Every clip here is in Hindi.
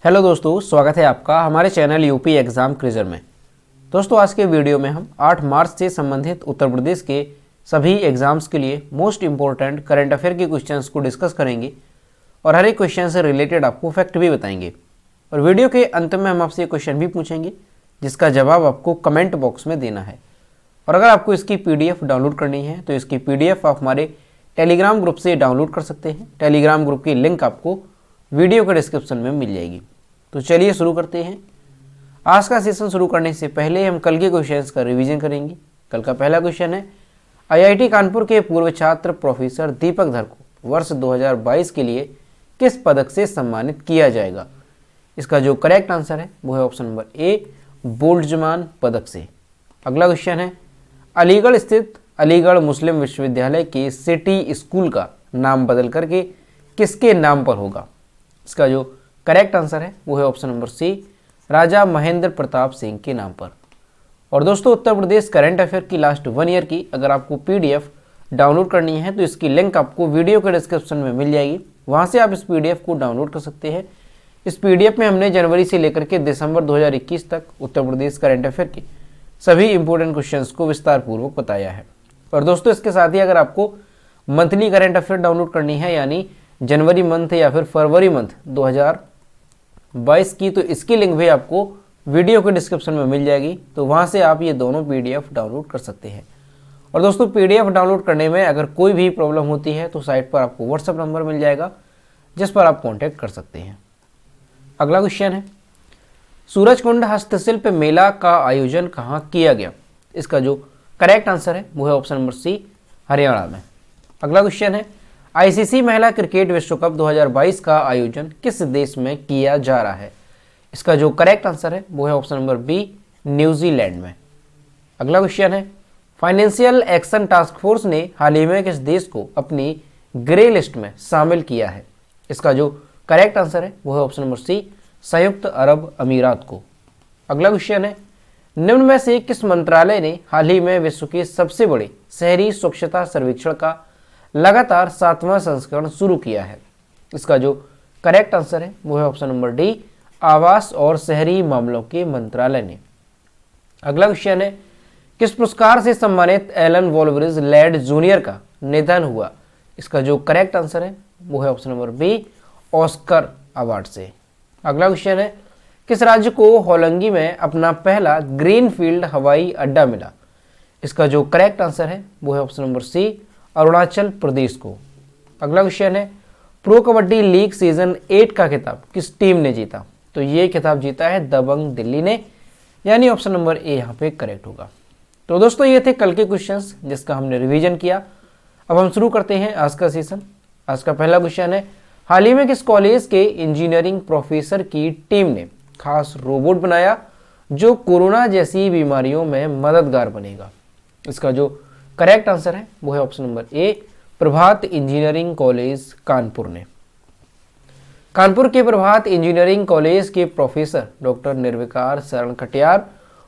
हेलो दोस्तों, स्वागत है आपका हमारे चैनल यूपी एग्ज़ाम क्विज़र में। दोस्तों, आज के वीडियो में हम 8 मार्च से संबंधित उत्तर प्रदेश के सभी एग्ज़ाम्स के लिए मोस्ट इम्पोर्टेंट करंट अफेयर के क्वेश्चंस को डिस्कस करेंगे और हर एक क्वेश्चन से रिलेटेड आपको फैक्ट भी बताएंगे। और वीडियो के अंत में हम आपसे क्वेश्चन भी पूछेंगे जिसका जवाब आपको कमेंट बॉक्स में देना है। और अगर आपको इसकी PDF डाउनलोड करनी है तो इसकी PDF आप हमारे टेलीग्राम ग्रुप से डाउनलोड कर सकते हैं। टेलीग्राम ग्रुप की लिंक आपको वीडियो के डिस्क्रिप्शन में मिल जाएगी। तो चलिए शुरू करते हैं। आज का सेशन शुरू करने से पहले हम कल के क्वेश्चंस का रिवीजन करेंगे। कल का पहला क्वेश्चन है, IIT कानपुर के पूर्व छात्र प्रोफेसर दीपक धर को वर्ष 2022 के लिए किस पदक से सम्मानित किया जाएगा? इसका जो करेक्ट आंसर है वो है ऑप्शन नंबर ए, बोल्ट्जमान पदक से। अगला क्वेश्चन है, अलीगढ़ स्थित अलीगढ़ मुस्लिम विश्वविद्यालय के सिटी स्कूल का नाम बदल करके किसके नाम पर होगा? इसका जो करेक्ट आंसर है वो है ऑप्शन नंबर सी, राजा महेंद्र प्रताप सिंह के नाम पर। और दोस्तों, उत्तर प्रदेश करंट अफेयर की लास्ट 1 ईयर की अगर आपको PDF डाउनलोड करनी है तो इसकी लिंक आपको वीडियो के डिस्क्रिप्शन में मिल जाएगी। वहाँ से आप इस PDF को डाउनलोड कर सकते हैं। इस PDF में हमने जनवरी से लेकर के दिसंबर 2021 तक उत्तर प्रदेश करंट अफेयर के सभी इंपॉर्टेंट क्वेश्चंस को विस्तार पूर्वक बताया है। और दोस्तों, इसके साथ ही अगर आपको मंथली करंट अफेयर डाउनलोड करनी है यानी जनवरी मंथ या फिर फरवरी मंथ 2022 की, तो इसकी लिंक भी आपको वीडियो के डिस्क्रिप्शन में मिल जाएगी। तो वहाँ से आप ये दोनों PDF डाउनलोड कर सकते हैं। और दोस्तों, PDF डाउनलोड करने में अगर कोई भी प्रॉब्लम होती है तो साइट पर आपको WhatsApp नंबर मिल जाएगा जिस पर आप कॉन्टैक्ट कर सकते हैं। अगला क्वेश्चन है, सूरजकुंड हस्तशिल्प मेला का आयोजन कहाँ किया गया? इसका जो करेक्ट आंसर है वो है ऑप्शन नंबर सी, हरियाणा में। अगला क्वेश्चन है, ICC महिला क्रिकेट विश्व कप 2022 का आयोजन किस देश में किया जा रहा है? इसका जो करेक्ट आंसर है वो है ऑप्शन नंबर बी, न्यूजीलैंड में। अगला क्वेश्चन है, फाइनेंशियल एक्शन टास्क फोर्स ने हाल ही में किस देश को अपनी ग्रे लिस्ट में शामिल किया है? इसका जो करेक्ट आंसर है वो है ऑप्शन नंबर सी, संयुक्त अरब अमीरात को। अगला क्वेश्चन है, निम्न में से किस मंत्रालय ने हाल ही में विश्व के सबसे बड़े शहरी स्वच्छता सर्वेक्षण का लगातार 7वां संस्करण शुरू किया है? इसका जो करेक्ट आंसर है वो है ऑप्शन नंबर डी, आवास और शहरी मामलों के मंत्रालय ने। अगला क्वेश्चन है, किस पुरस्कार से सम्मानित एलन वॉलब्रिज लैड जूनियर का निधन हुआ? इसका जो करेक्ट आंसर है वो है option number B, Oscar award से। अगला क्वेश्चन है, किस राज्य को होलंगी में अपना पहला ग्रीनफील्ड हवाई अड्डा मिला? इसका जो करेक्ट आंसर है वो है option number C, Arunachal Pradesh को। अगला क्वेश्चन है, प्रो कबड्डी लीग सीजन 8 का खिताब किस टीम ने जीता? तो ये खिताब जीता है दबंग दिल्ली ने, यानी ऑप्शन नंबर ए यहाँ पे करेक्ट होगा। तो दोस्तों, ये थे कल के क्वेश्चंस जिसका हमने रिवीजन किया। अब हम शुरू करते हैं आज का सेशन। आज का पहला क्वेश्चन है, हाल ही में किस कॉलेज के इंजीनियरिंग प्रोफेसर की टीम ने खास रोबोट बनाया जो कोरोना जैसी बीमारियों में मददगार बनेगा? इसका जो करेक्ट आंसर है वो है ऑप्शन नंबर ए, प्रभात इंजीनियरिंग कॉलेज कानपुर ने। कानपुर के प्रभात इंजीनियरिंग कॉलेज के प्रोफेसर डॉक्टर निर्विकार शरण कटियार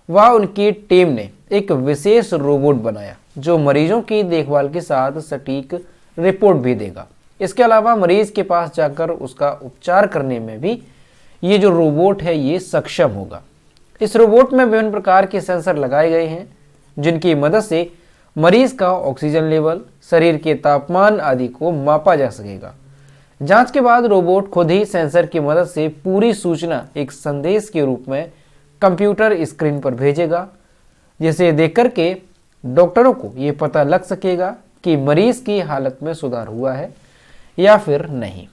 व उनकी टीम ने एक विशेष रोबोट बनाया जो मरीजों की देखभाल के साथ सटीक रिपोर्ट भी देगा। इसके अलावा मरीज के पास जाकर उसका उपचार करने में भी ये जो रोबोट है ये सक्षम होगा। इस रोबोट में विभिन्न प्रकार के सेंसर लगाए गए हैं जिनकी मदद से मरीज का ऑक्सीजन लेवल, शरीर के तापमान आदि को मापा जा सकेगा। जांच के बाद रोबोट खुद ही सेंसर की मदद से पूरी सूचना एक संदेश के रूप में कंप्यूटर स्क्रीन पर भेजेगा, जिसे देख करके डॉक्टरों को ये पता लग सकेगा कि मरीज की हालत में सुधार हुआ है या फिर नहीं।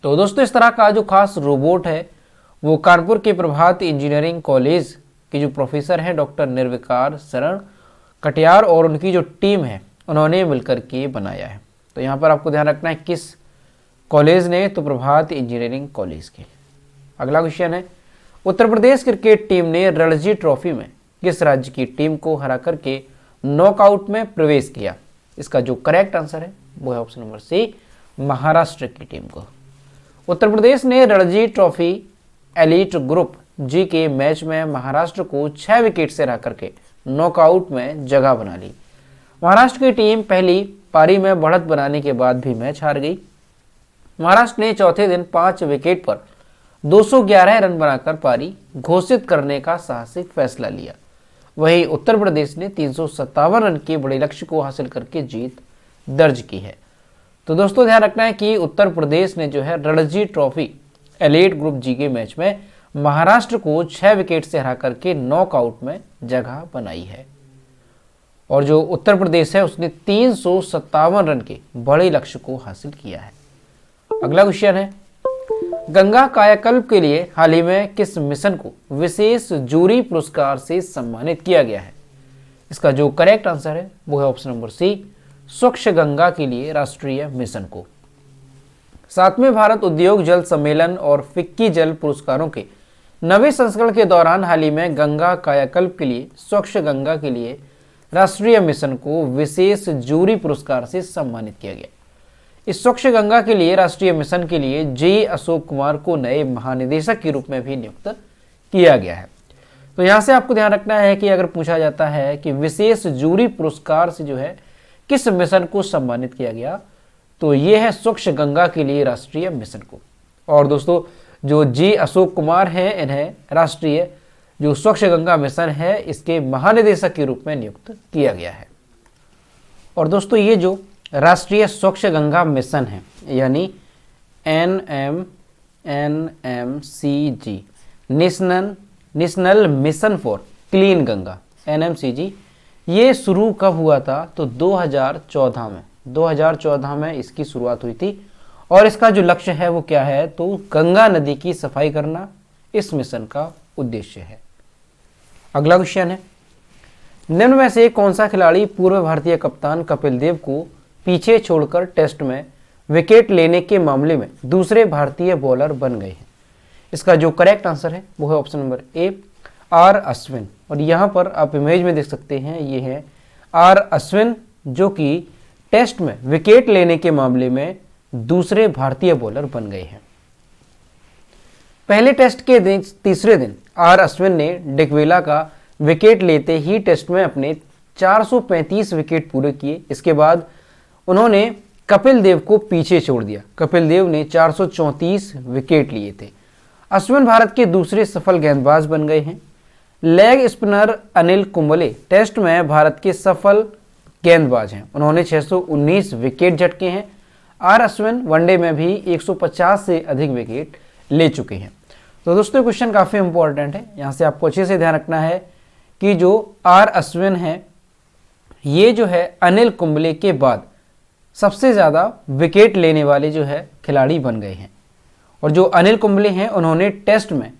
तो दोस्तों, इस तरह का जो खास रोबोट है वो कानपुर के प्रभात इंजीनियरिंग कॉलेज के जो प्रोफेसर हैं डॉक्टर निर्विकार शरण कटियार और उनकी जो टीम है उन्होंने मिलकर के बनाया है। तो यहाँ पर आपको ध्यान रखना है किस कॉलेज ने, तो प्रभात इंजीनियरिंग कॉलेज के। अगला क्वेश्चन है, उत्तर प्रदेश क्रिकेट टीम ने रणजी ट्रॉफी में किस राज्य की टीम को हरा करके नॉकआउट में प्रवेश किया? इसका जो करेक्ट आंसर है वो है ऑप्शन नंबर सी, महाराष्ट्र की टीम को। उत्तर प्रदेश ने रणजी ट्रॉफी एलीट ग्रुप जी के मैच में महाराष्ट्र को 6 विकेट से हरा करके नॉकआउट में जगह बना ली। महाराष्ट्र की टीम पहली पारी में बढ़त बनाने के बाद भी मैच हार गई। महाराष्ट्र ने चौथे दिन 5 विकेट पर 211 रन बनाकर पारी घोषित करने का साहसिक फैसला लिया। वहीं उत्तर प्रदेश ने 357 रन के बड़े लक्ष्य को हासिल करके जीत दर्ज की है। तो दोस्तों ध्यान रखना है कि उत्तर प्रदेश ने जो है रणजी ट्रॉफी एलीट ग्रुप जी के मैच में महाराष्ट्र को 6 विकेट से हरा करके नॉकआउट में जगह बनाई है। और जो उत्तर प्रदेश है उसने 357 रन के बड़े लक्ष्य को हासिल किया है। अगला क्वेश्चन है, गंगा कायाकल्प के लिए हाल ही में किस मिशन को विशेष जूरी पुरस्कार से सम्मानित किया गया है? इसका जो करेक्ट आंसर है वो है ऑप्शन नंबर सी, स्वच्छ गंगा के लिए राष्ट्रीय मिशन को। 7वें भारत उद्योग जल सम्मेलन और फिक्की जल पुरस्कारों के 9वें संस्करण के दौरान हाल ही में गंगा कायाकल्प के लिए स्वच्छ गंगा के लिए राष्ट्रीय मिशन को विशेष जूरी पुरस्कार से सम्मानित किया गया। इस स्वच्छ गंगा के लिए राष्ट्रीय मिशन के लिए जी अशोक कुमार को नए महानिदेशक के रूप में भी नियुक्त किया गया है। तो यहाँ से आपको ध्यान रखना है कि अगर पूछा जाता है कि विशेष जूरी पुरस्कार से जो है किस मिशन को सम्मानित किया गया, तो ये है स्वच्छ गंगा के लिए राष्ट्रीय मिशन को। और दोस्तों जो जी अशोक कुमार हैं, इन्हें राष्ट्रीय जो स्वच्छ गंगा मिशन है इसके महानिदेशक के रूप में नियुक्त किया गया है। और दोस्तों ये जो राष्ट्रीय स्वच्छ गंगा मिशन है यानी NMCG national mission for clean Ganga NMCG, ये शुरू कब हुआ था? तो 2014 में इसकी शुरुआत हुई थी। और इसका जो लक्ष्य है वो क्या है? तो गंगा नदी की सफाई करना इस मिशन का उद्देश्य है। अगला क्वेश्चन है, निम्न में से कौन सा खिलाड़ी पूर्व भारतीय कप्तान कपिल देव को पीछे छोड़कर टेस्ट में विकेट लेने के मामले में दूसरे भारतीय बॉलर बन गए हैं? इसका जो करेक्ट आंसर है वो है option number A, R Ashwin. और यहाँ पर आप इमेज में देख सकते हैं, ये है आर अश्विन जो कि टेस्ट में विकेट लेने के मामले में दूसरे भारतीय बॉलर बन गए हैं। पहले टेस्ट के तीसरे दिन आर अश्विन ने डिकवेला का विकेट लेते ही टेस्ट में अपने 435 विकेट पूरे किए। इसके बाद उन्होंने कपिल देव को पीछे छोड़ दिया। कपिल देव ने 434 विकेट लिए थे। अश्विन भारत के दूसरे सफल गेंदबाज बन गए हैं। Leg spinner Anil Kumble test में भारत के सफल गेंदबाज हैं। उन्होंने 619 विकेट झटके हैं। आर अश्विन वनडे में भी 150 से अधिक विकेट ले चुके हैं। तो दोस्तों क्वेश्चन काफ़ी इंपॉर्टेंट है, यहाँ से आपको अच्छे से ध्यान रखना है कि जो आर अश्विन है ये जो है अनिल कुंबले के बाद सबसे ज़्यादा विकेट लेने वाले जो है खिलाड़ी बन गए हैं। और जो अनिल कुंबले हैं उन्होंने टेस्ट में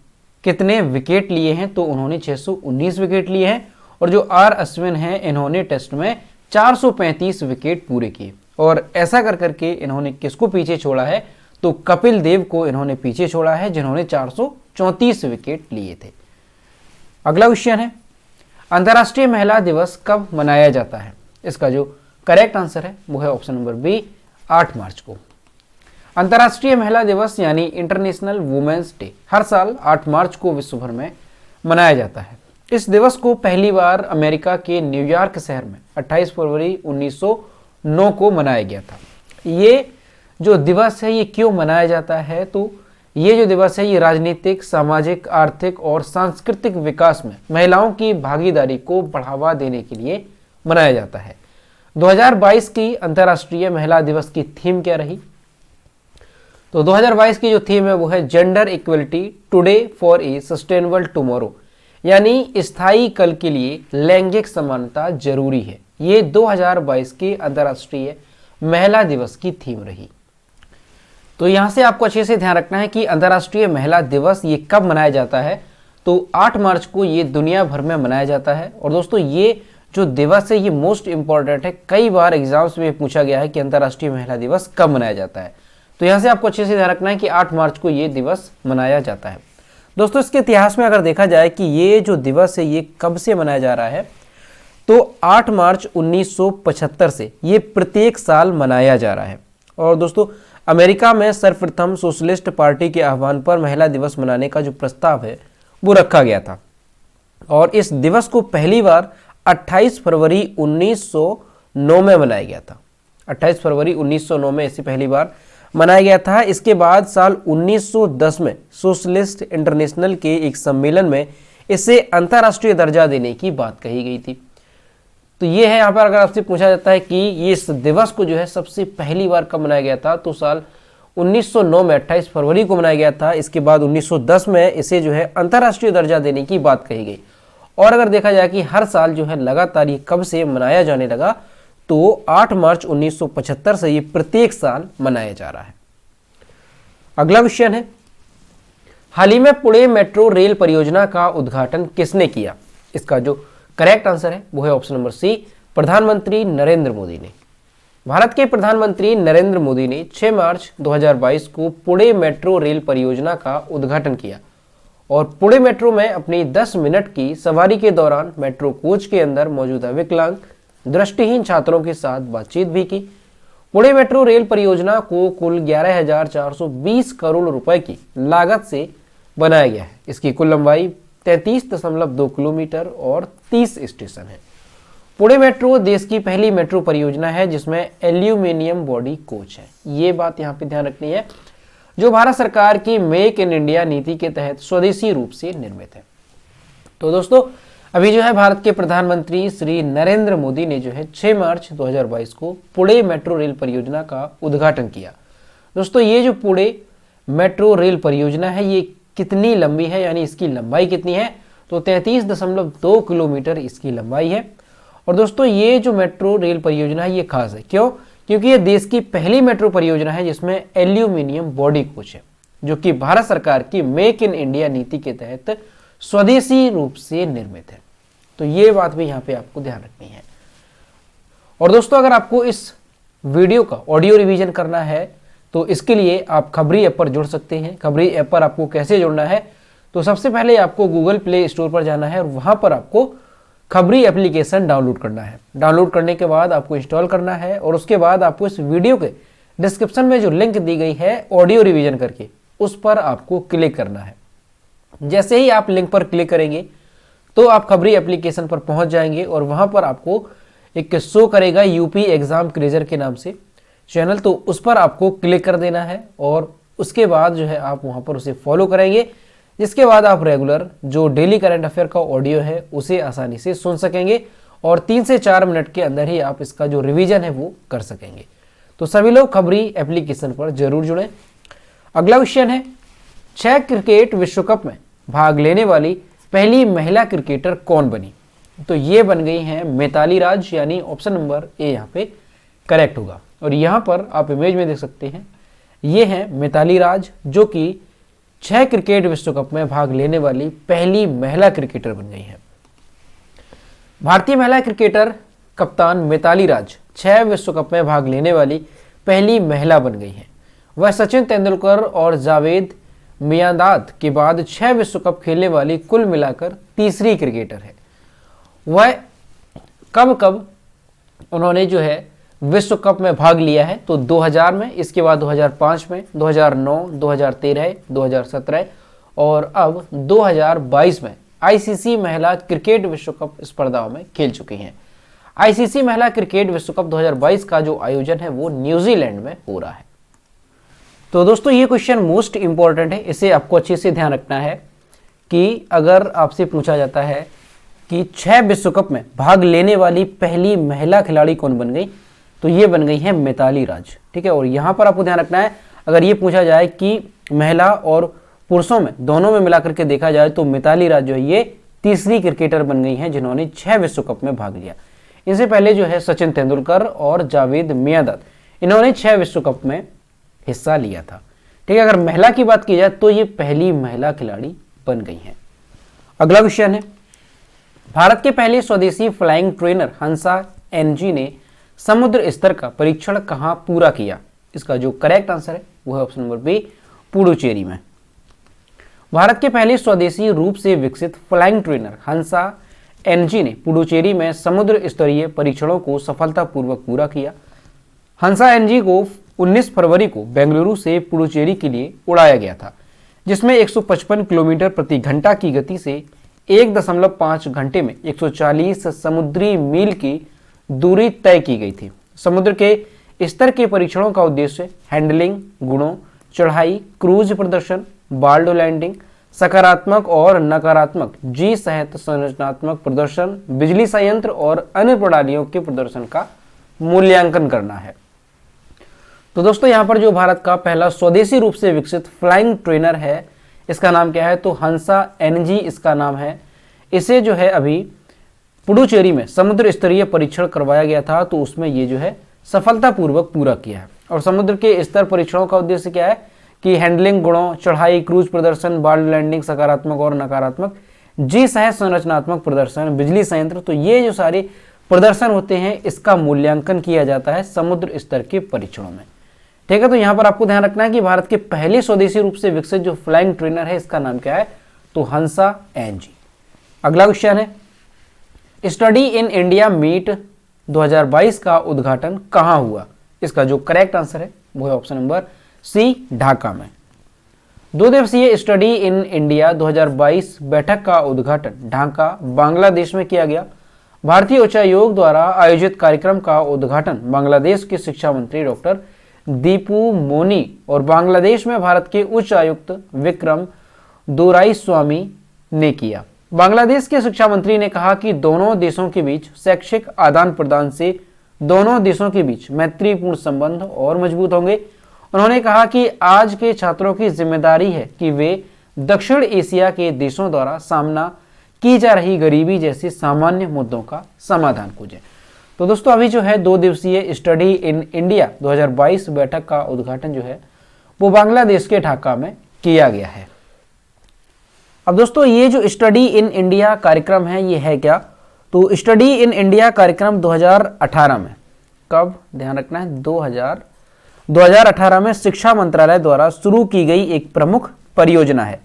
कितने विकेट लिए हैं? तो उन्होंने 619 विकेट लिए हैं। और जो आर अश्विन हैं इन्होंने टेस्ट में 435 विकेट पूरे किए। और ऐसा कर करके इन्होंने किसको पीछे छोड़ा है? तो कपिल देव को इन्होंने पीछे छोड़ा है जिन्होंने 434 विकेट लिए थे। अगला क्वेश्चन है, अंतर्राष्ट्रीय महिला दिवस कब मनाया जाता है? इसका जो करेक्ट आंसर है वो है ऑप्शन नंबर बी, 8 मार्च को। अंतर्राष्ट्रीय महिला दिवस यानी इंटरनेशनल वुमेन्स डे हर साल 8 मार्च को विश्व भर में मनाया जाता है। इस दिवस को पहली बार अमेरिका के न्यूयॉर्क शहर में 28 फरवरी 1909 को मनाया गया था। ये जो दिवस है ये क्यों मनाया जाता है? तो ये जो दिवस है ये राजनीतिक, सामाजिक, आर्थिक और सांस्कृतिक विकास में महिलाओं की भागीदारी को बढ़ावा देने के लिए मनाया जाता है। 2022 की अंतर्राष्ट्रीय महिला दिवस की थीम क्या रही? तो 2022 की जो थीम है वो है gender equality today for a sustainable tomorrow, यानी स्थायी कल के लिए लैंगिक समानता जरूरी है। ये 2022 के अंतर्राष्ट्रीय महिला दिवस की थीम रही। तो यहाँ से आपको अच्छे से ध्यान रखना है कि अंतर्राष्ट्रीय महिला दिवस ये कब मनाया जाता है? तो 8 मार्च को ये दुनिया भर में मनाया जाता है। और दोस्तों ये जो दिवस है ये मोस्ट इंपॉर्टेंट है। कई बार एग्जाम्स में पूछा गया है कि अंतर्राष्ट्रीय महिला दिवस कब मनाया जाता है। तो यहाँ से आपको अच्छे से ध्यान रखना है कि 8 मार्च को ये दिवस मनाया जाता है। दोस्तों इसके इतिहास में अगर देखा जाए कि ये जो दिवस है ये कब से मनाया जा रहा है, तो 8 मार्च 1975 से ये प्रत्येक साल मनाया जा रहा है। और दोस्तों अमेरिका में सर्वप्रथम सोशलिस्ट पार्टी के आह्वान पर महिला दिवस मनाने का जो प्रस्ताव है वो रखा गया था। और इस दिवस को पहली बार 28 फरवरी 1909 में मनाया गया था। 28 फरवरी 1909 में इसे पहली बार मनाया गया था। इसके बाद साल 1910 में सोशलिस्ट इंटरनेशनल के एक सम्मेलन में इसे अंतर्राष्ट्रीय दर्जा देने की बात कही गई थी। तो ये है यहाँ पर अगर आपसे पूछा जाता है कि ये इस दिवस को जो है सबसे पहली बार कब मनाया गया था, तो साल 1909 में 28 फरवरी को मनाया गया था। इसके बाद 1910 में इसे जो है अंतर्राष्ट्रीय दर्जा देने की बात कही गई। और अगर देखा जाए कि हर साल जो है लगातार ये कब से मनाया जाने लगा, तो 8 मार्च 1975 से ये प्रत्येक साल मनाया जा रहा है। अगला क्वेश्चन है, हाल ही में पुणे मेट्रो रेल परियोजना का उद्घाटन किसने किया? इसका जो करेक्ट आंसर है वो है ऑप्शन नंबर सी, प्रधानमंत्री नरेंद्र मोदी ने। भारत के प्रधानमंत्री नरेंद्र मोदी ने 6 मार्च 2022 को पुणे मेट्रो रेल परियोजना का उद्घाटन किया और पुणे मेट्रो में अपनी 10 मिनट की सवारी के दौरान मेट्रो कोच के अंदर मौजूदा विकलांग दृष्टिहीन छात्रों के साथ बातचीत भी की। पुणे मेट्रो रेल परियोजना को कुल 11,420 करोड़ रुपए की लागत से बनाया गया है। इसकी कुल लंबाई 33.2 किलोमीटर और 30 स्टेशन है। पुणे मेट्रो देश की पहली मेट्रो परियोजना है जिसमें एल्यूमिनियम बॉडी कोच है। ये बात यहाँ पे ध्यान रखनी है, जो भारत सरकार की मेक इन इंडिया नीति के तहत स्वदेशी रूप से निर्मित है। तो दोस्तों अभी जो है भारत के प्रधानमंत्री श्री नरेंद्र मोदी ने जो है 6 मार्च 2022 को पुणे मेट्रो रेल परियोजना का उद्घाटन किया। दोस्तों ये जो पुणे मेट्रो रेल परियोजना है ये कितनी लंबी है, यानी इसकी लंबाई कितनी है, तो 33.2 किलोमीटर इसकी लंबाई है। और दोस्तों ये जो मेट्रो रेल परियोजना है ये खास है, क्यों? क्योंकि ये देश की पहली मेट्रो परियोजना है जिसमें एल्यूमिनियम बॉडी कोच है, जो कि भारत सरकार की मेक इन इंडिया नीति के तहत स्वदेशी रूप से निर्मित है। तो ये बात भी यहाँ पे आपको ध्यान रखनी है। और दोस्तों अगर आपको इस वीडियो का ऑडियो रिवीजन करना है तो इसके लिए आप खबरी ऐप पर जुड़ सकते हैं। खबरी ऐप पर आपको कैसे जुड़ना है, तो सबसे पहले आपको गूगल प्ले स्टोर पर जाना है और वहाँ पर आपको खबरी एप्लीकेशन डाउनलोड करना है। डाउनलोड करने के बाद आपको इंस्टॉल करना है और उसके बाद आपको इस वीडियो के डिस्क्रिप्शन में जो लिंक दी गई है ऑडियो रिवीजन करके, उस पर आपको क्लिक करना है। जैसे ही आप लिंक पर क्लिक करेंगे तो आप खबरी एप्लीकेशन पर पहुंच जाएंगे और वहां पर आपको एक शो करेगा यूपी एग्जाम क्रेजर के नाम से चैनल, तो उस पर आपको क्लिक कर देना है और उसके बाद जो है आप वहां पर उसे फॉलो करेंगे, जिसके बाद आप रेगुलर जो डेली करंट अफेयर का ऑडियो है उसे आसानी से सुन सकेंगे और 3 से 4 मिनट के अंदर ही आप इसका जो रिवीजन है वो कर सकेंगे। तो सभी लोग खबरी एप्लीकेशन पर जरूर जुड़ें। अगला क्वेश्चन है, 6 क्रिकेट विश्व कप में भाग लेने वाली पहली महिला क्रिकेटर कौन बनी? तो ये बन गई हैं मिताली राज, यानी ऑप्शन नंबर ए यहाँ पे करेक्ट होगा। और यहाँ पर आप इमेज में देख सकते हैं, ये हैं मिताली राज जो कि 6 क्रिकेट विश्व कप में भाग लेने वाली पहली महिला क्रिकेटर बन गई है। भारतीय महिला क्रिकेटर कप्तान मिताली राज 6 विश्व कप में भाग लेने वाली पहली महिला बन गई है। वह सचिन तेंदुलकर और जावेद मियांदाद के बाद 6 विश्व कप खेलने वाली कुल मिलाकर तीसरी क्रिकेटर है। वह कब कब उन्होंने जो है विश्व कप में भाग लिया है, तो 2000 में, इसके बाद 2005 में, 2009, 2013, 2017 और अब 2022 में आईसीसी महिला क्रिकेट विश्व कप स्पर्धाओं में खेल चुकी हैं। आईसीसी महिला क्रिकेट विश्व कप 2022 का जो आयोजन है वो न्यूजीलैंड में हो रहा है। तो दोस्तों ये क्वेश्चन मोस्ट इंपॉर्टेंट है, इसे आपको अच्छे से ध्यान रखना है कि अगर आपसे पूछा जाता है कि 6 विश्व कप में भाग लेने वाली पहली महिला खिलाड़ी कौन बन गई, तो ये बन गई है मिताली राज। ठीक है, और यहाँ पर आपको ध्यान रखना है, अगर ये पूछा जाए कि महिला और पुरुषों में दोनों में मिलाकर के देखा जाए तो मिताली राज जो है ये तीसरी क्रिकेटर बन गई हैं जिन्होंने 6 विश्व कप में भाग लिया। इनसे पहले जो है सचिन तेंदुलकर और जावेद मियांदाद, इन्होंने 6 विश्व कप में हिस्सा लिया था। ठीक है, अगर महिला की बात की जाए तो ये पहली महिला खिलाड़ी बन गई हैं। अगला क्वेश्चन है, भारत के पहले स्वदेशी फ्लाइंग ट्रेनर हंसा एनजी ने समुद्र स्तर का परीक्षण कहां पूरा किया? इसका जो करेक्ट आंसर है वो है ऑप्शन नंबर बी, पुडुचेरी में। भारत के पहले स्वदेशी रूप से विकसित फ्लाइंग ट्रेनर हंसा एनजी ने पुडुचेरी में समुद्र स्तरीय परीक्षणों को सफलतापूर्वक पूरा किया। हंसा एनजी को 19 फरवरी को बेंगलुरु से पुडुचेरी के लिए उड़ाया गया था, जिसमें 155 किलोमीटर प्रति घंटा की गति से 1.5 घंटे में 140 समुद्री मील की दूरी तय की गई थी। समुद्र के स्तर के परीक्षणों का उद्देश्य हैंडलिंग गुणों, चढ़ाई, क्रूज प्रदर्शन, बाल्डो लैंडिंग, सकारात्मक और नकारात्मक जी सहित संरचनात्मक प्रदर्शन, बिजली संयंत्र और अन्य प्रणालियों के प्रदर्शन का मूल्यांकन करना है। तो दोस्तों यहाँ पर जो भारत का पहला स्वदेशी रूप से विकसित फ्लाइंग ट्रेनर है, इसका नाम क्या है? तो हंसा NG इसका नाम है। इसे जो है अभी पुडुचेरी में समुद्र स्तरीय परीक्षण करवाया गया था, तो उसमें ये जो है सफलतापूर्वक पूरा किया है। और समुद्र के स्तर परीक्षणों का उद्देश्य क्या है कि हैंडलिंग गुणों, चढ़ाई, क्रूज प्रदर्शन, बाल्ड लैंडिंग, सकारात्मक और नकारात्मक जी सहित संरचनात्मक प्रदर्शन, बिजली संयंत्र, तो ये जो सारे प्रदर्शन होते हैं इसका मूल्यांकन किया जाता है समुद्र स्तर के परीक्षणों में। ठीक है, तो यहाँ पर आपको ध्यान रखना है कि भारत के पहले स्वदेशी रूप से विकसित जो फ्लाइंग ट्रेनर है इसका नाम क्या है? तो हंसा NG। अगला क्वेश्चन है, स्टडी इन इंडिया मीट 2022 का उद्घाटन कहाँ हुआ? इसका जो करेक्ट आंसर है वो है ऑप्शन नंबर C, ढाका में। 2 दिवसीय स्टडी इन इंडिया 2022 बैठक का उद्घाटन ढाका, बांग्लादेश में किया गया। भारतीय उच्चायोग द्वारा आयोजित कार्यक्रम का उद्घाटन बांग्लादेश के शिक्षा मंत्री डॉक्टर दीपू मोनी और बांग्लादेश में भारत के उच्च आयुक्त विक्रम दोराईस्वामी ने किया। बांग्लादेश के शिक्षा मंत्री ने कहा कि दोनों देशों के बीच शैक्षिक आदान प्रदान से दोनों देशों के बीच मैत्रीपूर्ण संबंध और मजबूत होंगे। उन्होंने कहा कि आज के छात्रों की जिम्मेदारी है कि वे दक्षिण एशिया के देशों द्वारा सामना की जा रही गरीबी जैसे सामान्य मुद्दों का समाधान खोजें। तो दोस्तों अभी जो है 2 दिवसीय स्टडी इन इंडिया 2022 बैठक का उद्घाटन जो है वो बांग्लादेश के ढाका में किया गया है। अब दोस्तों ये जो स्टडी इन इंडिया कार्यक्रम है ये है क्या? तो स्टडी इन इंडिया कार्यक्रम 2018 में, कब ध्यान रखना है, 2018 में शिक्षा मंत्रालय द्वारा शुरू की गई एक प्रमुख परियोजना है।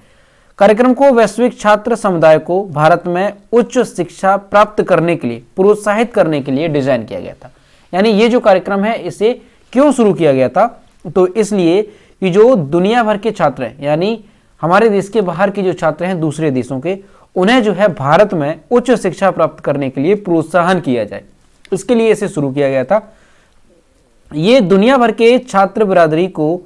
कार्यक्रम को वैश्विक छात्र समुदाय को भारत में उच्च शिक्षा प्राप्त करने के लिए प्रोत्साहित करने के लिए डिजाइन किया गया था। यानी ये जो कार्यक्रम है इसे क्यों शुरू किया गया था? तो इसलिए कि जो दुनिया भर के छात्र हैं, यानी हमारे देश के बाहर के जो छात्र हैं दूसरे देशों के, उन्हें जो है भारत में उच्च शिक्षा प्राप्त करने के लिए प्रोत्साहन किया जाए, इसके लिए इसे शुरू किया गया था। ये दुनिया भर के छात्र बिरादरी को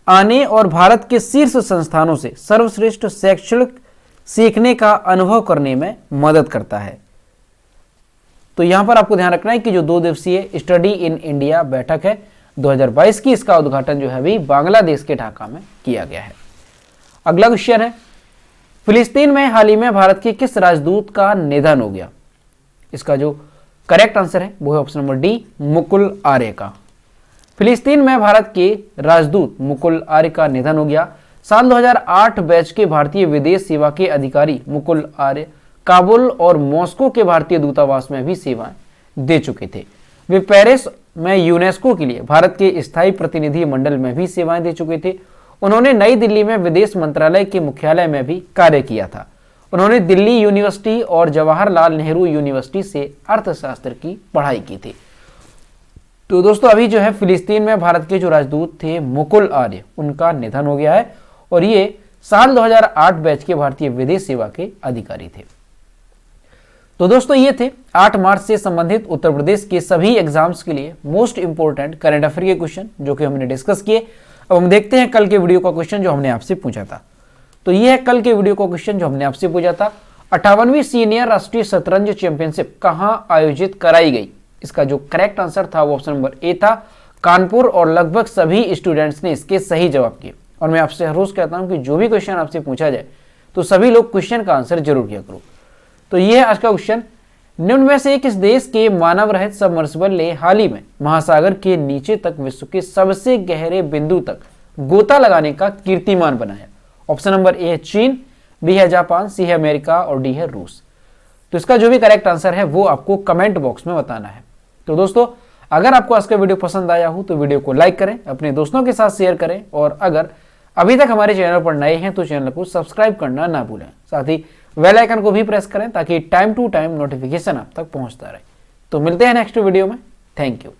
आने और भारत के शीर्ष संस्थानों से सर्वश्रेष्ठ शैक्षणिक सीखने का अनुभव करने में मदद करता है। तो यहां पर आपको ध्यान रखना है कि जो 2 दिवसीय स्टडी इन इंडिया बैठक है 2022 की, इसका उद्घाटन जो है अभी बांग्लादेश के ढाका में किया गया है। अगला क्वेश्चन है, फिलिस्तीन में हाल ही में भारत के किस राजदूत का निधन हो गया? इसका जो करेक्ट आंसर है वो है ऑप्शन नंबर D, मुकुल आर्य का। फिलिस्तीन में भारत के राजदूत मुकुल आर्य का निधन हो गया। साल 2008 बैच के भारतीय विदेश सेवा के अधिकारी मुकुल आर्य काबुल और मॉस्को के भारतीय दूतावास में भी सेवाएं दे चुके थे। वे पेरिस में यूनेस्को के लिए भारत के स्थायी प्रतिनिधि मंडल में भी सेवाएं दे चुके थे। उन्होंने नई दिल्ली में विदेश मंत्रालय के मुख्यालय में भी कार्य किया था। उन्होंने दिल्ली यूनिवर्सिटी और जवाहरलाल नेहरू यूनिवर्सिटी से अर्थशास्त्र की पढ़ाई की थी। तो दोस्तों अभी जो है फिलिस्तीन में भारत के जो राजदूत थे मुकुल आर्य, उनका निधन हो गया है और ये साल 2008 बैच के भारतीय विदेश सेवा के अधिकारी थे। तो दोस्तों ये थे 8 मार्च से संबंधित उत्तर प्रदेश के सभी एग्जाम्स के लिए मोस्ट इंपोर्टेंट करंट अफेयर के क्वेश्चन जो कि हमने डिस्कस किए। अब हम देखते हैं कल के वीडियो का क्वेश्चन जो हमने आपसे पूछा था। तो ये है कल के वीडियो का क्वेश्चन जो हमने आपसे पूछा था, 58वीं सीनियर राष्ट्रीय शतरंज चैंपियनशिप कहां आयोजित कराई गई? इसका जो करेक्ट आंसर था वो ऑप्शन नंबर A था, कानपुर, और लगभग सभी स्टूडेंट्स ने इसके सही जवाब किए। और मैं आपसे हर रोज कहता हूं कि जो भी क्वेश्चन आपसे पूछा जाए तो सभी लोग क्वेश्चन का आंसर जरूर किया करो। तो ये है आज का क्वेश्चन, निम्न में से किस देश के मानव रहित सबमर्सिबल ने हाल ही में महासागर के नीचे तक विश्व के सबसे गहरे बिंदु तक गोता लगाने का कीर्तिमान बनाया? ऑप्शन नंबर A है चीन, B है जापान, C है अमेरिका और D है रूस। तो इसका जो भी करेक्ट आंसर है वो आपको कमेंट बॉक्स में बताना है। तो दोस्तों अगर आपको आज का वीडियो पसंद आया हो तो वीडियो को लाइक करें, अपने दोस्तों के साथ शेयर करें, और अगर अभी तक हमारे चैनल पर नए हैं तो चैनल को सब्सक्राइब करना ना भूलें। साथ ही बेल आइकन को भी प्रेस करें ताकि टाइम टू टाइम नोटिफिकेशन आप तक पहुंचता रहे। तो मिलते हैं नेक्स्ट वीडियो में। Thank you.